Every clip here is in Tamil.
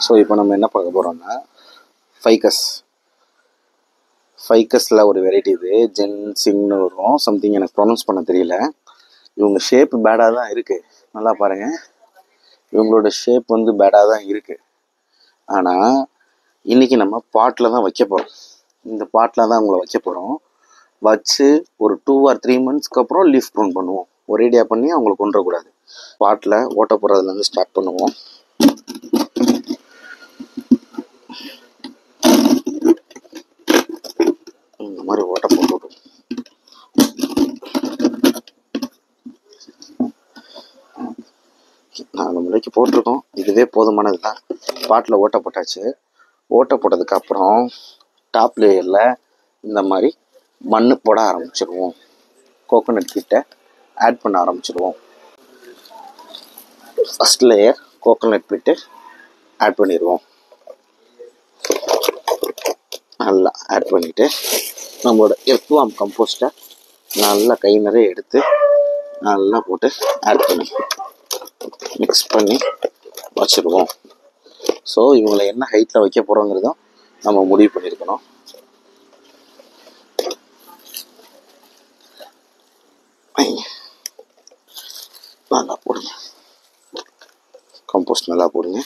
ஸோ இப்போ நம்ம என்ன பார்க்க போகிறோம்னா ஃபைக்கஸில் ஒரு வெரைட்டி இது ஜென்சிங்னு வரும் சம்திங், எனக்கு ப்ரொனவுன்ஸ் பண்ண தெரியல. இவங்க ஷேப் பேடாக தான் இருக்குது, நல்லா பாருங்கள். இவங்களோட ஷேப் வந்து பேடாக தான் இருக்குது. ஆனால் இன்றைக்கி நம்ம பாட்டில் தான் வைக்க போகிறோம். இந்த பாட்டில் தான் அவங்கள வைக்க போகிறோம். வச்சு ஒரு 2 or 3 monthsக்கு அப்புறம் லீஃப் ப்ரூன் பண்ணுவோம். ஒரேடியாக பண்ணி அவங்கள கொண்டுறக்கூடாது. பாட்டில் ஓட்ட போடுறதுலேருந்து ஸ்டார்ட் பண்ணுவோம். இந்த மாதிரி ஓட்ட போட்டுவிடும். நாங்கள் முளைக்கு போட்டிருக்கோம், இதுவே போதுமானது தான். பாட்டில் ஓட்ட போட்டாச்சு. ஓட்ட போட்டதுக்கப்புறம் டாப் லேயரில் இந்த மாதிரி மண் போட ஆரம்பிச்சிடுவோம். கோகோனட் கிட்ட ஆட் பண்ண ஆரம்பிச்சிடுவோம். ஃபஸ்ட் லேயர் கோகோனட் பிட்டு ஆட் பண்ணிடுவோம். நல்லா ஆட் பண்ணிவிட்டு நம்மளோட எர்த்வார்ம் கம்போஸ்ட்டை நல்லா கை நிறைய எடுத்து நல்லா போட்டு ஆட் பண்ணி மிக்ஸ் பண்ணி வச்சுடுவோம். ஸோ இவங்களை என்ன ஹைட்டில் வைக்க போகிறோங்கிறதும் நம்ம முடிவு பண்ணியிருக்கணும். நல்லா போடுங்க, கம்போஸ்ட் நல்லா போடுங்க.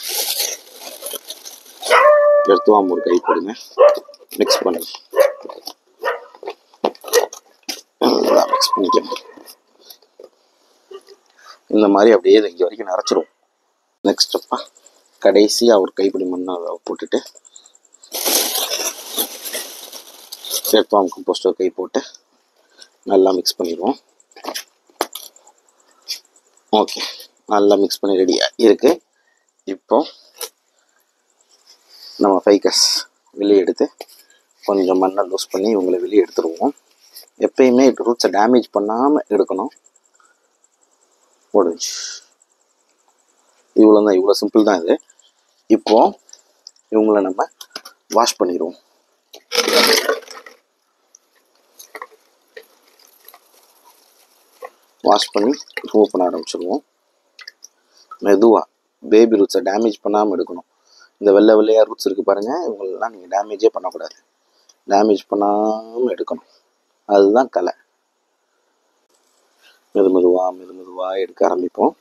எர்த்வார்ம் ஒரு கை போடுங்க, மிக்ஸ் பண்ணுங்க. நல்லா மிக்ஸ் பண்ணிக்கணும். இந்த மாதிரி அப்படியே இங்கே வரைக்கும் நிறச்சிரும். நெக்ஸ்ட் ஸ்டெப்பாக கடைசியாக ஒரு கைப்பிடி மண்ணை போட்டுட்டு எர்த்வார்ம் கம்போஸ்ட் ஒரு கை போட்டு நல்லா மிக்ஸ் பண்ணிடுவோம். ஓகே, நல்லா மிக்ஸ் பண்ணி ரெடியாக இருக்குது. இப்போ நம்ம ஃபைக்கஸ் வெளியே எடுத்து கொஞ்சம் மண்ணை லூஸ் பண்ணி இவங்களை வெளியே எடுத்துருவோம். எப்பயுமே ரூட்ஸை டேமேஜ் பண்ணாமல் எடுக்கணும். முடிஞ்சு இவ்வளோ தான், இவ்வளோ சிம்பிள் தான் இது. இப்போது இவங்களை நம்ம வாஷ் பண்ணிடுவோம். வாஷ் பண்ணி ரிமூவ் பண்ண ஆரம்பிச்சிடுவோம். மெதுவாக பேபி ரூட்ஸை டேமேஜ் பண்ணாமல் எடுக்கணும். இந்த வெள்ளை வெள்ளையாக ரூட்ஸ் இருக்குது பாருங்கள், இவங்களெல்லாம் நீங்கள் டேமேஜே பண்ணக்கூடாது. டேமேஜ் பண்ணாமல் எடுக்கணும், அதுதான் கலை. மெதுவாக எடுக்க ஆரம்பிப்போம்.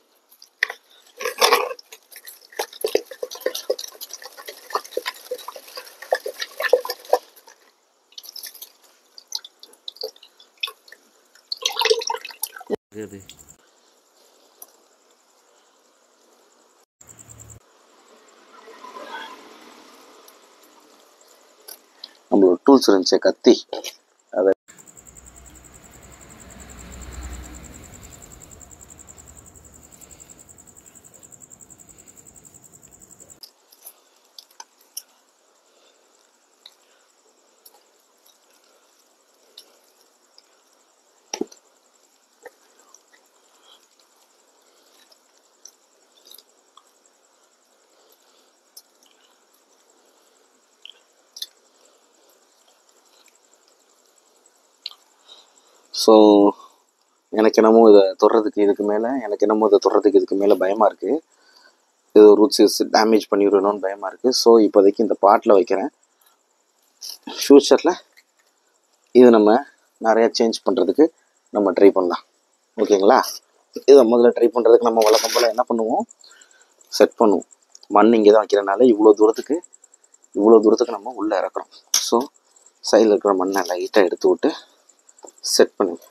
நம்மளோட டூல்ஸ் இருந்துச்சு, கத்தி, அதை ஸோ எனக்கு என்னமோ இதை தொடுறதுக்கு இதுக்கு மேலே பயமாக இருக்குது. இது ரூட்ஸ் டேமேஜ் பண்ணிவிடணும்னு பயமாக இருக்குது. ஸோ இப்போதைக்கு இந்த பாட்டில் வைக்கிறேன். ஃப்யூச்சரில் இது நம்ம நிறையா சேஞ்ச் பண்ணுறதுக்கு நம்ம ட்ரை பண்ணலாம். ஓகேங்களா? இதை முதல்ல ட்ரை பண்ணுறதுக்கு நம்ம வழக்கம் போல் என்ன பண்ணுவோம், செட் பண்ணுவோம். மண் இங்கே தான் வைக்கிறனால இவ்வளோ தூரத்துக்கு நம்ம உள்ளே இறக்குறோம். ஸோ சைடில் இருக்கிற மண்ணை லைட்டாக எடுத்து விட்டு செட் பண்ணுங்க.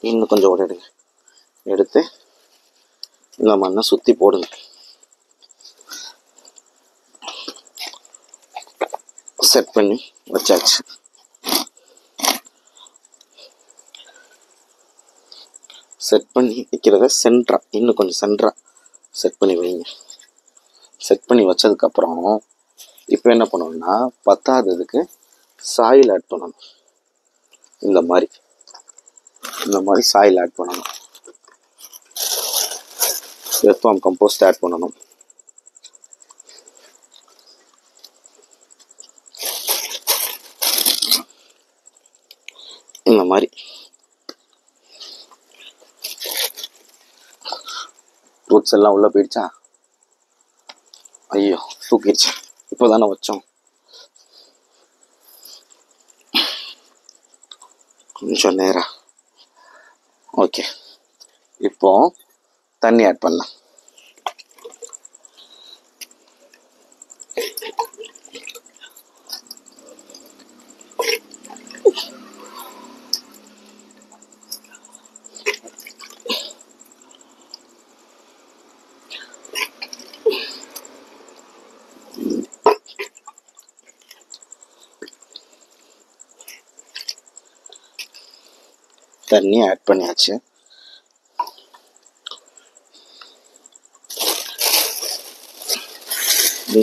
இன்னும் கொஞ்சம் எடுங்க, எடுத்து இந்த மண்ணை சுற்றி போடுங்க. செட் பண்ணி வச்சாச்சு. செட் பண்ணி வைக்கிறத இன்னும் கொஞ்சம் சென்டரா செட் பண்ணி வைங்க. செட் பண்ணி வச்சதுக்கப்புறம் இப்போ என்ன பண்ணணும்னா, பத்தாததுக்கு சாயில் ஆட் பண்ணணும். இந்த மாதிரி சாயில் ஆட் பண்ணணும். எர்த்வார்ம் கம்போஸ்ட் ஆட் பண்ணணும். இந்த மாதிரி ரூட்ஸ் எல்லாம் உள்ளே போயிடுச்சா? ஐயோ தூக்கிடுச்சு, இப்போ தானே வச்சோம். கொஞ்சம் நேரம். ஓகே, இப்போ தண்ணி ஆட் பண்ணலாம். தண்ணி ஆட் பண்ணியாச்சு.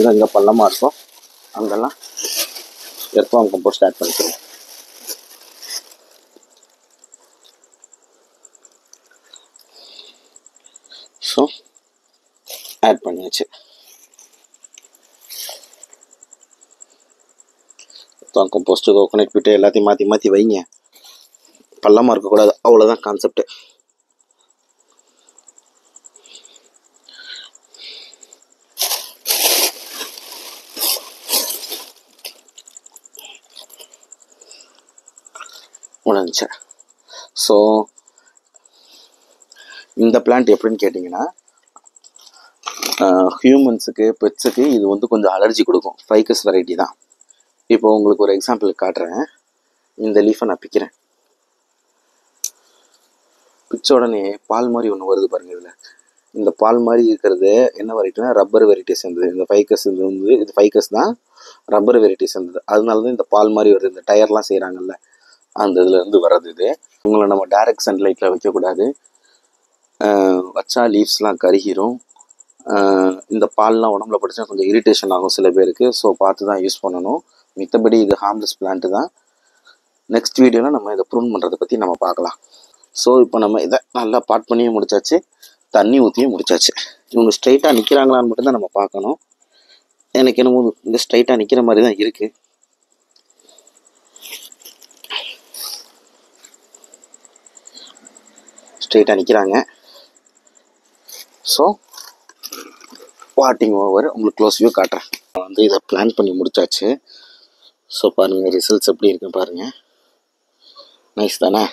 எங்கே பள்ளமாக இருக்கும் அங்கெல்லாம் எர்த்வார்ம் கம்போஸ்ட் ஆட் பண்ணிக்கிறோம். ஸோ ஆட் பண்ணியாச்சு. எர்த்வார்ம் கம்போஸ்ட்டு, கோகோனட் பிட்டு எல்லாத்தையும் மாற்றி மாற்றி வைங்க, பள்ளமாக இருக்கக்கூடாது, அவ்வளோதான் கான்செப்ட். முடிஞ்சு. ஸோ இந்த பிளான்ட் எப்படின்னு கேட்டிங்கன்னா, ஹியூமன்ஸுக்கு பெட்ஸுக்கு இது வந்து கொஞ்சம் அலர்ஜி கொடுக்கும். ஃபைக்கஸ் வெரைட்டி தான். இப்போ உங்களுக்கு ஒரு எக்ஸாம்பிள் காட்டுறேன். இந்த லீஃபை நான் பிக்கிறேன். பிச்ச உடனே பால் மாதிரி ஒன்று வருது பாருங்கள். இதில் இந்த பால் மாதிரி இருக்கிறது என்ன வெரைட்டினா ரப்பர் வெரைட்டி சேர்ந்தது. இந்த ஃபைக்கஸ் இது வந்து இது ஃபைக்கஸ் தான், ரப்பர் வெரைட்டி சேர்ந்தது. அதனால தான் இந்த பால் மாதிரி வருது. இந்த டயர்லாம் செய்கிறாங்கல்ல, அந்த இதுலேருந்து வர்றது இது. இவங்களை நம்ம டைரக்ட் சன்லைட்டில் வைக்கக்கூடாது, வச்சா லீவ்ஸ்லாம் கருகிரும். இந்த பால்லாம் உடம்புல படித்தா கொஞ்சம் இரிட்டேஷன் ஆகும் சில பேருக்கு. ஸோ பார்த்து தான் யூஸ் பண்ணணும். மித்தபடி இது ஹார்ம்லெஸ் பிளான்ட்டு தான். நெக்ஸ்ட் வீடியோவில் நம்ம இதை ப்ரூன் பண்ணுறதை பற்றி நம்ம பார்க்கலாம். ஸோ இப்போ நம்ம இதை நல்லா பாட் பண்ணியும் முடிச்சாச்சு, தண்ணி ஊற்றியும் முடிச்சாச்சு. இவங்க ஸ்ட்ரைட்டாக நிற்கிறாங்களான்னு மட்டும்தான் நம்ம பார்க்கணும். எனக்கு என்னமோ இங்கே ஸ்ட்ரைட்டாக நிற்கிற மாதிரி தான் இருக்குது. ஸ்ட்ரைட்டாக நிற்கிறாங்க. So waiting over. உங்களுக்கு க்ளோஸ் வியூ காட்டுறேன். நான் வந்து இதை பிளான் பண்ணி முடிச்சாச்சு. ஸோ பாருங்கள் ரிசல்ட்ஸ் எப்படி இருக்குன்னு பாருங்கள். நைஸ் தானே?